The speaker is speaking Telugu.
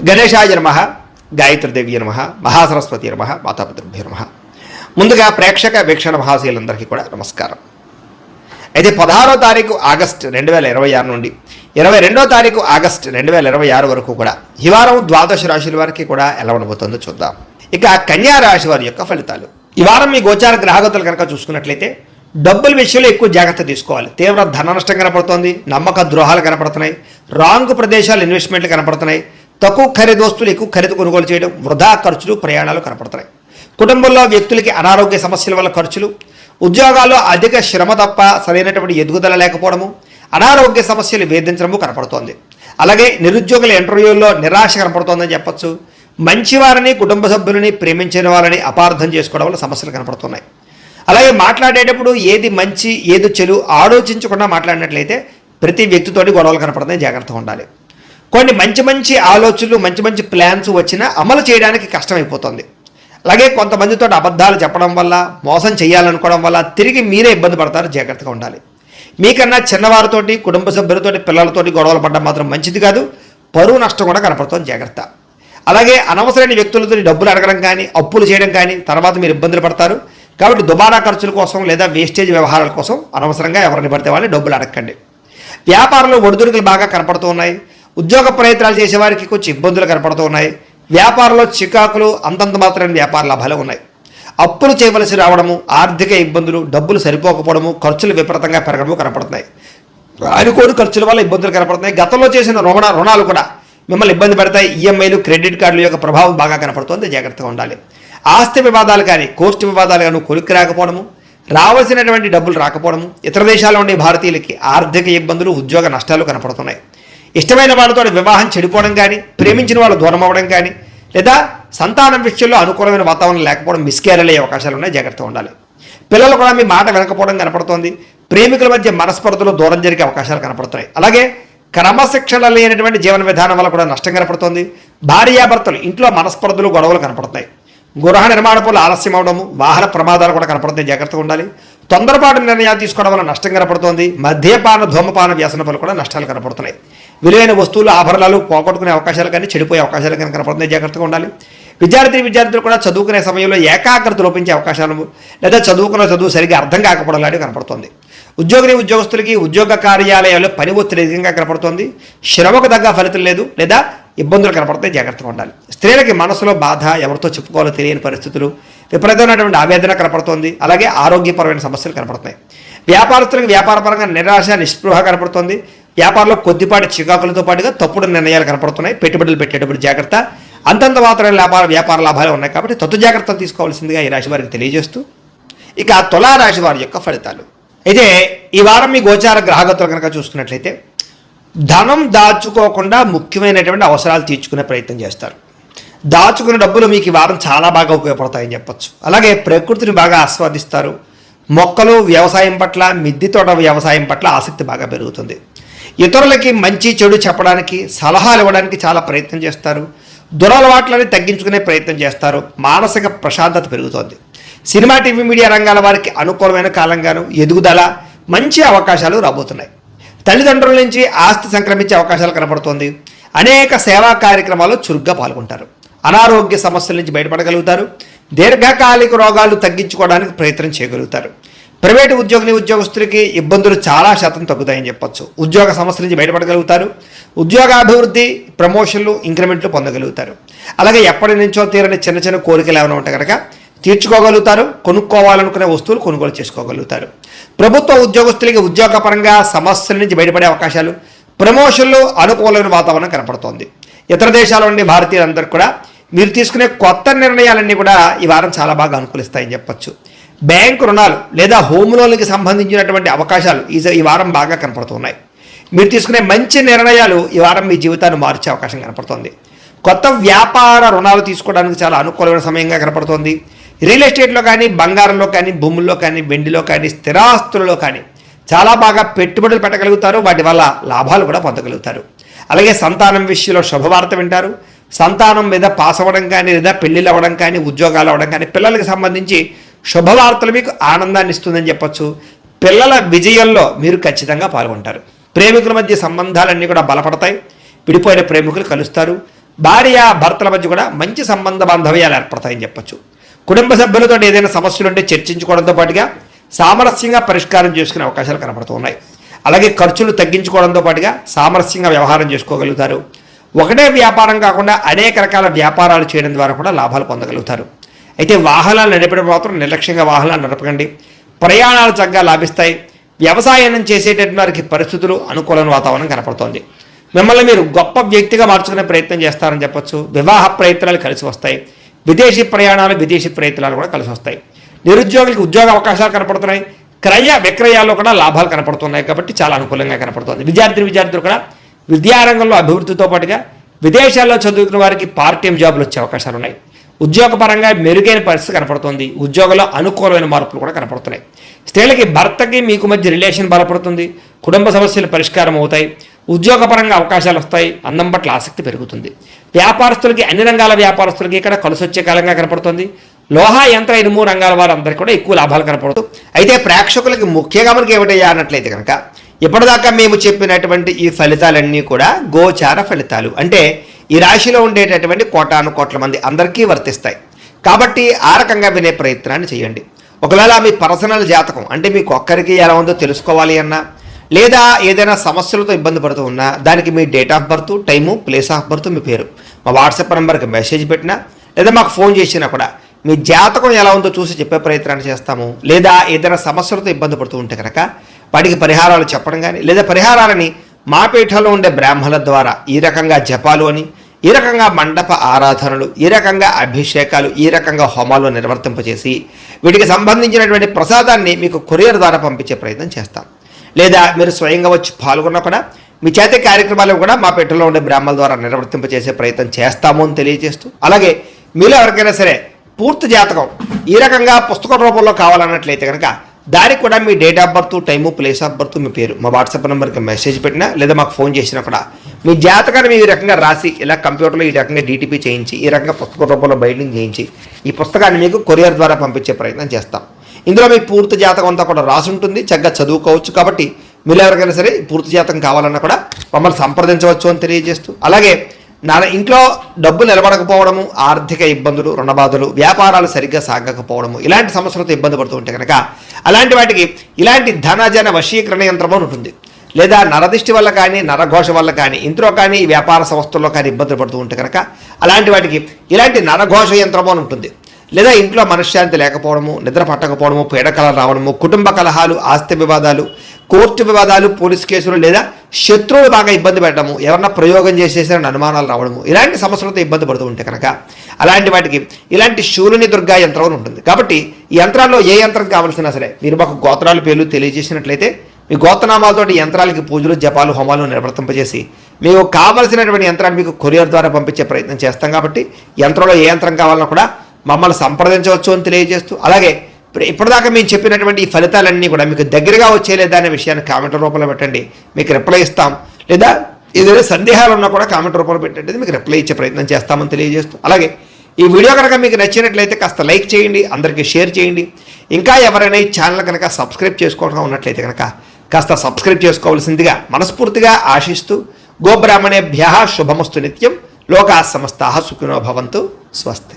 గణేశాయ నమః, గాయత్రీదేవి నమః, మహాసరస్వతి నమః, మాతాపితృభ్యో నమః. ముందుగా ప్రేక్షక వీక్షణ మహాశీలందరికీ కూడా నమస్కారం. అయితే 16వ తారీఖు ఆగస్టు 2026 నుండి 22వ తారీఖు ఆగస్టు 2026 వరకు కూడా ఈ వారం ద్వాదశ రాశుల వారికి కూడా ఎలా ఉండబోతుందో చూద్దాం. ఇక కన్యా రాశి వారి యొక్క ఫలితాలు. ఈ వారం మీ గోచార గ్రహగతులు కనుక చూసుకున్నట్లయితే డబ్బుల విషయంలో ఎక్కువ జాగ్రత్త తీసుకోవాలి. తీవ్ర ధన నష్టం కనపడుతోంది, నమ్మక ద్రోహాలు కనపడుతున్నాయి, రాంగ్ ప్రదేశాలు ఇన్వెస్ట్మెంట్లు కనపడుతున్నాయి, తక్కువ ఖరీదు వస్తువులు ఎక్కువ ఖరీదు కొనుగోలు చేయడం, వృధా ఖర్చులు, ప్రయాణాలు కనపడుతున్నాయి. కుటుంబంలో వ్యక్తులకి అనారోగ్య సమస్యల వల్ల ఖర్చులు, ఉద్యోగాల్లో అధిక శ్రమ తప్ప సరైనటువంటి ఎదుగుదల లేకపోవడము, అనారోగ్య సమస్యలు వేధించడము కనపడుతోంది. అలాగే నిరుద్యోగుల ఇంటర్వ్యూల్లో నిరాశ కనపడుతోందని చెప్పచ్చు. మంచివారిని, కుటుంబ సభ్యులని, ప్రేమించిన వాళ్ళని అపార్థం చేసుకోవడం వల్ల సమస్యలు కనపడుతున్నాయి. అలాగే మాట్లాడేటప్పుడు ఏది మంచి ఏది చెడు ఆలోచించకుండా మాట్లాడినట్లయితే ప్రతి వ్యక్తితోటి గొడవలు కనపడుతున్నాయి, జాగ్రత్తగా ఉండాలి. కొన్ని మంచి మంచి ఆలోచనలు, మంచి మంచి ప్లాన్స్ వచ్చినా అమలు చేయడానికి కష్టమైపోతుంది. అలాగే కొంతమందితో అబద్ధాలు చెప్పడం వల్ల, మోసం చేయాలనుకోవడం వల్ల తిరిగి మీరే ఇబ్బంది పడతారు, జాగ్రత్తగా ఉండాలి. మీకన్నా చిన్నవారితోటి, కుటుంబ సభ్యులతోటి, పిల్లలతోటి గొడవలు పడడం మాత్రం మంచిది కాదు. పరువు నష్టం కూడా కనపడుతుంది, జాగ్రత్త. అలాగే అనవసరమైన వ్యక్తులతో డబ్బులు అడగడం కానీ, అప్పులు చేయడం కానీ తర్వాత మీరు ఇబ్బందులు పడతారు. కాబట్టి దుబారా ఖర్చుల కోసం లేదా వేస్టేజ్ వ్యవహారాల కోసం అనవసరంగా ఎవరిని పడితే వాళ్ళని డబ్బులు అడగండి. వ్యాపారంలో ఒడిదుడుకులు బాగా కనపడుతూ ఉన్నాయి. ఉద్యోగ ప్రయత్నాలు చేసేవారికి కొంచెం ఇబ్బందులు కనపడుతూ ఉన్నాయి. వ్యాపారంలో చికాకులు, అంతంత మాత్రమే వ్యాపార లాభాలు ఉన్నాయి. అప్పులు చేయవలసి రావడము, ఆర్థిక ఇబ్బందులు, డబ్బులు సరిపోకపోవడము, ఖర్చులు విపరీతంగా పెరగడము కనపడుతున్నాయి. అనుకోని ఖర్చుల వల్ల ఇబ్బందులు కనపడుతున్నాయి. గతంలో చేసిన రుణాలు కూడా మిమ్మల్ని ఇబ్బంది పెడతాయి. ఈఎంఐలు, క్రెడిట్ కార్డుల యొక్క ప్రభావం బాగా కనపడుతుంది, జాగ్రత్తగా ఉండాలి. ఆస్తి వివాదాలు కానీ, కోర్టు వివాదాలు కానీ కొలిక్కి రాకపోవడము, రావాల్సినటువంటి డబ్బులు రాకపోవడము, ఇతర దేశాల్లో ఉండే భారతీయులకి ఆర్థిక ఇబ్బందులు, ఉద్యోగ నష్టాలు కనపడుతున్నాయి. ఇష్టమైన వాళ్ళతో వివాహం చెడిపోవడం కానీ, ప్రేమించిన వాళ్ళు దూరం అవ్వడం కానీ, లేదా సంతానం విషయంలో అనుకూలమైన వాతావరణం లేకపోవడం, మిస్క్యారేజ్ అయ్యే అవకాశాలు ఉన్నాయి, జాగ్రత్తగా ఉండాలి. పిల్లలు కూడా మీ మాట వినకపోవడం కనపడుతోంది. ప్రేమికుల మధ్య మనస్పర్ధలు దూరం జరిగే అవకాశాలు కనపడుతున్నాయి. అలాగే క్రమశిక్షణ లేనటువంటి జీవన విధానం వల్ల కూడా నష్టం కనపడుతోంది. భార్యాభర్తలు ఇంట్లో మనస్పర్ధలు, గొడవలు కనపడుతున్నాయి. గృహ నిర్మాణ పనులు ఆలస్యం అవడము, వాహన ప్రమాదాలు కూడా కనపడుతున్నాయి, జాగ్రత్తగా ఉండాలి. తొందరపాటు నిర్ణయాలు తీసుకోవడం వల్ల నష్టం కనపడుతోంది. మద్యపాన, ధూమపాన వ్యసన పనులు కూడా నష్టాలు కనపడుతున్నాయి. విలువైన వస్తువులు, ఆభరణాలు పోగొట్టుకునే అవకాశాలు కానీ, చెడిపోయే అవకాశాలు కానీ కనపడుతున్నాయి, జాగ్రత్తగా ఉండాలి. విద్యార్థులు కూడా చదువుకునే సమయంలో ఏకాగ్రత లోపించే అవకాశాలు, లేదా చదువుకున్న చదువు సరిగ్గా అర్థం కాకపోవడం లాంటివి కనపడుతుంది. ఉద్యోగస్తులకి ఉద్యోగ కార్యాలయాల్లో పని ఒత్తిడి అధికంగా కనపడుతోంది. శ్రమకు తగ్గ ఫలితం లేదు, లేదా ఇబ్బందులు కనపడతాయి, జాగ్రత్తగా ఉండాలి. స్త్రీలకి మనసులో బాధ, ఎవరితో చెప్పుకోవాలో తెలియని పరిస్థితులు, విపరీతమైనటువంటి ఆవేదన కనపడుతోంది. అలాగే ఆరోగ్యపరమైన సమస్యలు కనపడుతున్నాయి. వ్యాపారస్తులకు వ్యాపారపరంగా నిరాశ, నిస్పృహ కనపడుతోంది. వ్యాపారంలో కొద్దిపాటి చికాకులతో పాటుగా తప్పుడు నిర్ణయాలు కనపడుతున్నాయి. పెట్టుబడులు పెట్టేటప్పుడు జాగ్రత్త. అంతంత మాత్రమే వ్యాపార లాభాలు ఉన్నాయి కాబట్టి తత్తు జాగ్రత్తలు తీసుకోవాల్సిందిగా ఈ రాశి వారికి తెలియజేస్తూ, ఇక తులారాశి వారి యొక్క ఫలితాలు. అయితే ఈ వారం మీ గోచార గ్రహగతులు కనుక చూసుకున్నట్లయితే ధనం దాచుకోకుండా ముఖ్యమైనటువంటి అవసరాలు తీర్చుకునే ప్రయత్నం చేస్తారు. దాచుకునే డబ్బులు మీకు ఈ వారం చాలా బాగా ఉపయోగపడతాయని చెప్పచ్చు. అలాగే ప్రకృతిని బాగా ఆస్వాదిస్తారు. మొక్కలు, వ్యవసాయం పట్ల, మిద్దె తోట వ్యవసాయం పట్ల ఆసక్తి బాగా పెరుగుతుంది. ఇతరులకి మంచి చెడు చెప్పడానికి, సలహాలు ఇవ్వడానికి చాలా ప్రయత్నం చేస్తారు. దురలవాట్లని తగ్గించుకునే ప్రయత్నం చేస్తారు. మానసిక ప్రశాంతత పెరుగుతోంది. సినిమా, టీవీ, మీడియా రంగాల వారికి అనుకూలమైన కాలంగాను ఎదుగుదల, మంచి అవకాశాలు రాబోతున్నాయి. తల్లిదండ్రుల నుంచి ఆస్తి సంక్రమించే అవకాశాలు కనపడుతోంది. అనేక సేవా కార్యక్రమాల్లో చురుగ్గా పాల్గొంటారు. అనారోగ్య సమస్యల నుంచి బయటపడగలుగుతారు. దీర్ఘకాలిక రోగాలు తగ్గించుకోవడానికి ప్రయత్నం చేయగలుగుతారు. ప్రైవేటు ఉద్యోగస్తులకి ఇబ్బందులు చాలా శాతం తగ్గుతాయని చెప్పచ్చు. ఉద్యోగ సమస్యల నుంచి బయటపడగలుగుతారు. ఉద్యోగాభివృద్ధి, ప్రమోషన్లు, ఇంక్రిమెంట్లు పొందగలుగుతారు. అలాగే ఎప్పటి నుంచో తీరని చిన్న చిన్న కోరికలు ఏమైనా ఉంటే కనుక తీర్చుకోగలుగుతారు. కొనుక్కోవాలనుకునే వస్తువులు కొనుగోలు చేసుకోగలుగుతారు. ప్రభుత్వ ఉద్యోగస్తులకి ఉద్యోగపరంగా సమస్యల నుంచి బయటపడే అవకాశాలు, ప్రమోషన్లు, అనుకూలమైన వాతావరణం కనపడుతోంది. ఇతర దేశాల నుండి భారతీయులందరూ కూడా మీరు తీసుకునే కొత్త నిర్ణయాలన్నీ కూడా ఈ వారం చాలా బాగా అనుకూలిస్తాయని చెప్పచ్చు. బ్యాంకు రుణాలు లేదా హోమ్ లోన్కి సంబంధించినటువంటి అవకాశాలు ఈ వారం బాగా కనపడుతున్నాయి. మీరు తీసుకునే మంచి నిర్ణయాలు ఈ వారం మీ జీవితాన్ని మార్చే అవకాశం కనపడుతుంది. కొత్త వ్యాపార రుణాలు తీసుకోవడానికి చాలా అనుకూలమైన సమయంగా కనపడుతోంది. రియల్ ఎస్టేట్లో కానీ, బంగారంలో కానీ, భూముల్లో కానీ, వెండిలో కానీ, స్థిరాస్తులలో కానీ చాలా బాగా పెట్టుబడులు పెట్టగలుగుతారు. వాటి వల్ల లాభాలు కూడా పొందగలుగుతారు. అలాగే సంతానం విషయంలో శుభవార్త వింటారు. సంతానం మీద పాస్ అవ్వడం కానీ, లేదా పెళ్ళిళ్ళు అవ్వడం కానీ, ఉద్యోగాలు అవ్వడం కానీ, పిల్లలకి సంబంధించి శుభవార్తలు మీకు ఆనందాన్ని ఇస్తుందని చెప్పచ్చు. పిల్లల విజయంలో మీరు ఖచ్చితంగా పాల్గొంటారు. ప్రేమికుల మధ్య సంబంధాలన్నీ కూడా బలపడతాయి. విడిపోయిన ప్రేమికులు కలుస్తారు. భార్య భర్తల మధ్య కూడా మంచి సంబంధ బాంధవ్యాలు ఏర్పడతాయని చెప్పొచ్చు. కుటుంబ సభ్యులతో ఏదైనా సమస్యలు ఉంటే చర్చించుకోవడంతో పాటుగా సామరస్యంగా పరిష్కారం చేసుకునే అవకాశాలు కనబడుతూ ఉన్నాయి. అలాగే ఖర్చులు తగ్గించుకోవడంతో పాటుగా సామరస్యంగా వ్యవహారం చేసుకోగలుగుతారు. ఒకటే వ్యాపారం కాకుండా అనేక రకాల వ్యాపారాలు చేయడం ద్వారా కూడా లాభాలు పొందగలుగుతారు. అయితే వాహనాలు నడిపడం మాత్రం నిర్లక్ష్యంగా వాహనాలు నడపకండి. ప్రయాణాలు చక్కగా లాభిస్తాయి. వ్యవసాయం చేసేటటువంటి వారికి పరిస్థితులు అనుకూలమైన వాతావరణం కనపడుతోంది. మిమ్మల్ని మీరు గొప్ప వ్యక్తిగా మార్చుకునే ప్రయత్నం చేస్తారని చెప్పొచ్చు. వివాహ ప్రయత్నాలు కలిసి వస్తాయి. విదేశీ ప్రయాణాలు విదేశీ ప్రయత్నాలు కూడా కలిసి వస్తాయి. నిరుద్యోగులకు ఉద్యోగ అవకాశాలు కనపడుతున్నాయి. క్రయ విక్రయాల్లో కూడా లాభాలు కనపడుతున్నాయి కాబట్టి చాలా అనుకూలంగా కనపడుతుంది. విద్యార్థులు కూడా విద్యారంగంలో అభివృద్ధితో పాటుగా విదేశాల్లో చదువుకున్న వారికి పార్ట్ టైం జాబులు వచ్చే అవకాశాలు ఉన్నాయి. ఉద్యోగపరంగా మెరుగైన పరిస్థితి కనపడుతుంది. ఉద్యోగంలో అనుకూలమైన మార్పులు కూడా కనపడుతున్నాయి. స్త్రీలకి భర్తకి మీకు మధ్య రిలేషన్ బలపడుతుంది. కుటుంబ సమస్యలు పరిష్కారం అవుతాయి. ఉద్యోగపరంగా అవకాశాలు వస్తాయి. అందం పట్ల ఆసక్తి పెరుగుతుంది. వ్యాపారస్తులకి అన్ని రంగాల వ్యాపారస్తులకి ఇక్కడ కలిసి వచ్చే కాలంగా కనపడుతుంది. లోహ యంత్ర ఇనుము రంగాల వారందరికీ కూడా ఎక్కువ లాభాలు కనపడుతుంది. అయితే ప్రేక్షకులకి ముఖ్యంగా మనకి ఏమిటయ్యా అన్నట్లయితే కనుక ఇప్పటిదాకా మేము చెప్పినటువంటి ఈ ఫలితాలన్నీ కూడా గోచార ఫలితాలు, అంటే ఈ రాశిలో ఉండేటటువంటి కోటాను కోట్ల మంది అందరికీ వర్తిస్తాయి. కాబట్టి ఆ రకంగా వినే ప్రయత్నాన్ని చేయండి. ఒకవేళ మీ పర్సనల్ జాతకం అంటే మీకు ఒక్కరికి ఎలా ఉందో తెలుసుకోవాలి అన్నా, లేదా ఏదైనా సమస్యలతో ఇబ్బంది పడుతూ ఉన్నా దానికి మీ date of birth, time, place of birth, మీ పేరు మా వాట్సాప్ నెంబర్కి మెసేజ్ పెట్టినా లేదా మాకు ఫోన్ చేసినా కూడా మీ జాతకం ఎలా ఉందో చూసి చెప్పే ప్రయత్నాన్ని చేస్తాము. లేదా ఏదైనా సమస్యలతో ఇబ్బంది పడుతూ ఉంటే కనుక వాటికి పరిహారాలు చెప్పడం కానీ, లేదా పరిహారాలని మా పీఠంలో ఉండే బ్రాహ్మణుల ద్వారా ఈ రకంగా జపాలు అని, ఈ రకంగా మండప ఆరాధనలు, ఈ రకంగా అభిషేకాలు, ఈ రకంగా హోమాలు నిర్వర్తింపచేసి వీటికి సంబంధించినటువంటి ప్రసాదాన్ని మీకు కొరియర్ ద్వారా పంపించే ప్రయత్నం చేస్తాం. లేదా మీరు స్వయంగా వచ్చి పాల్గొన్నా కూడా మీ చేతి కార్యక్రమాలు కూడా మా పీఠంలో ఉండే బ్రాహ్మణుల ద్వారా నిర్వర్తింపచేసే ప్రయత్నం చేస్తాము అని తెలియజేస్తూ, అలాగే మీలో ఎవరికైనా సరే పూర్తి జాతకం ఈ రకంగా పుస్తక రూపంలో కావాలన్నట్లయితే కనుక దానికి కూడా మీ date of birth, time, place of birth, మీ పేరు మా వాట్సాప్ నెంబర్కి మెసేజ్ పెట్టినా లేదా మాకు ఫోన్ చేసినా కూడా మీ జాతకాన్ని మీ రకంగా రాసి ఇలా కంప్యూటర్లో ఈ రకంగా డీటీపీ చేయించి ఈ రకంగా పుస్తక రూపంలో బైండింగ్ చేయించి ఈ పుస్తకాన్ని మీకు కొరియర్ ద్వారా పంపించే ప్రయత్నం చేస్తాం. ఇందులో మీ పూర్తి జాతకం అంతా కూడా రాసి ఉంటుంది. చక్కగా చదువుకోవచ్చు. కాబట్టి మీరు ఎవరికైనా సరే పూర్తి జాతకం కావాలన్నా కూడా మమ్మల్ని సంప్రదించవచ్చు అని తెలియజేస్తూ, అలాగే ఇంట్లో డబ్బు నిలబడకపోవడము, ఆర్థిక ఇబ్బందులు, రుణబాధలు, వ్యాపారాలు సరిగ్గా సాగకపోవడము, ఇలాంటి సమస్యలతో ఇబ్బంది పడుతూ ఉంటే కనుక అలాంటి వాటికి ఇలాంటి ధనజన వశీకరణ యంత్రం అని ఉంటుంది. లేదా నరదిష్టి వల్ల కానీ, నరఘోష వల్ల కానీ, ఇంట్లో కానీ, వ్యాపార సంస్థల్లో కానీ ఇబ్బందులు పడుతూ ఉంటే కనుక అలాంటి వాటికి ఇలాంటి నరఘోష యంత్రం అని ఉంటుంది. లేదా ఇంట్లో మనశ్శాంతి లేకపోవడము, నిద్ర పట్టకపోవడము, పీడకలలు రావడము, కుటుంబ కలహాలు, ఆస్తి వివాదాలు, కోర్టు వివాదాలు, పోలీస్ కేసులు, లేదా శత్రువులు బాగా ఇబ్బంది పెట్టడము, ఎవరన్నా ప్రయోగం చేసేసారని అనుమానాలు రావడము, ఇలాంటి సమస్యలతో ఇబ్బంది పడుతూ ఉంటే కనుక అలాంటి వాటికి ఇలాంటి శూలిని దుర్గా యంత్రం అని ఉంటుంది. కాబట్టి ఈ యంత్రాల్లో ఏ యంత్రం కావాల్సినా సరే మీరు మాకు గోత్రాల పేర్లు తెలియజేసినట్లయితే మీ గోత్రనామాలతో యంత్రాలకి పూజలు, జపాలు, హోమాలు నిర్వర్తింపజేసి మీకు కావలసినటువంటి యంత్రాన్ని మీకు కొరియర్ ద్వారా పంపించే ప్రయత్నం చేస్తాం. కాబట్టి యంత్రంలో ఏ యంత్రం కావాలన్నా కూడా మమ్మల్ని సంప్రదించవచ్చు అని తెలియజేస్తూ, అలాగే ఇప్పటిదాకా మేము చెప్పినటువంటి ఈ ఫలితాలన్నీ కూడా మీకు దగ్గరగా వచ్చేలేదా అనే విషయాన్ని కామెంట్ రూపంలో పెట్టండి, మీకు రిప్లై ఇస్తాం. లేదా ఏదైనా సందేహాలు ఉన్నా కూడా కామెంట్ రూపంలో పెట్టండి, మీకు రిప్లై ఇచ్చే ప్రయత్నం చేస్తామని తెలియజేస్తూ, అలాగే ఈ వీడియో కనుక మీకు నచ్చినట్లయితే కాస్త లైక్ చేయండి, అందరికీ షేర్ చేయండి. ఇంకా ఎవరైనా ఈ ఛానల్ కనుక సబ్స్క్రైబ్ చేసుకోవడం ఉన్నట్లయితే కనుక కాస్త సబ్స్క్రైబ్ చేసుకోవాల్సిందిగా మనస్ఫూర్తిగా ఆశిస్తూ, గోబ్రాహ్మణేభ్యః శుభమస్తు నిత్యం, లోకాః సమస్తాః సుఖినో భవంతు. స్వస్తి.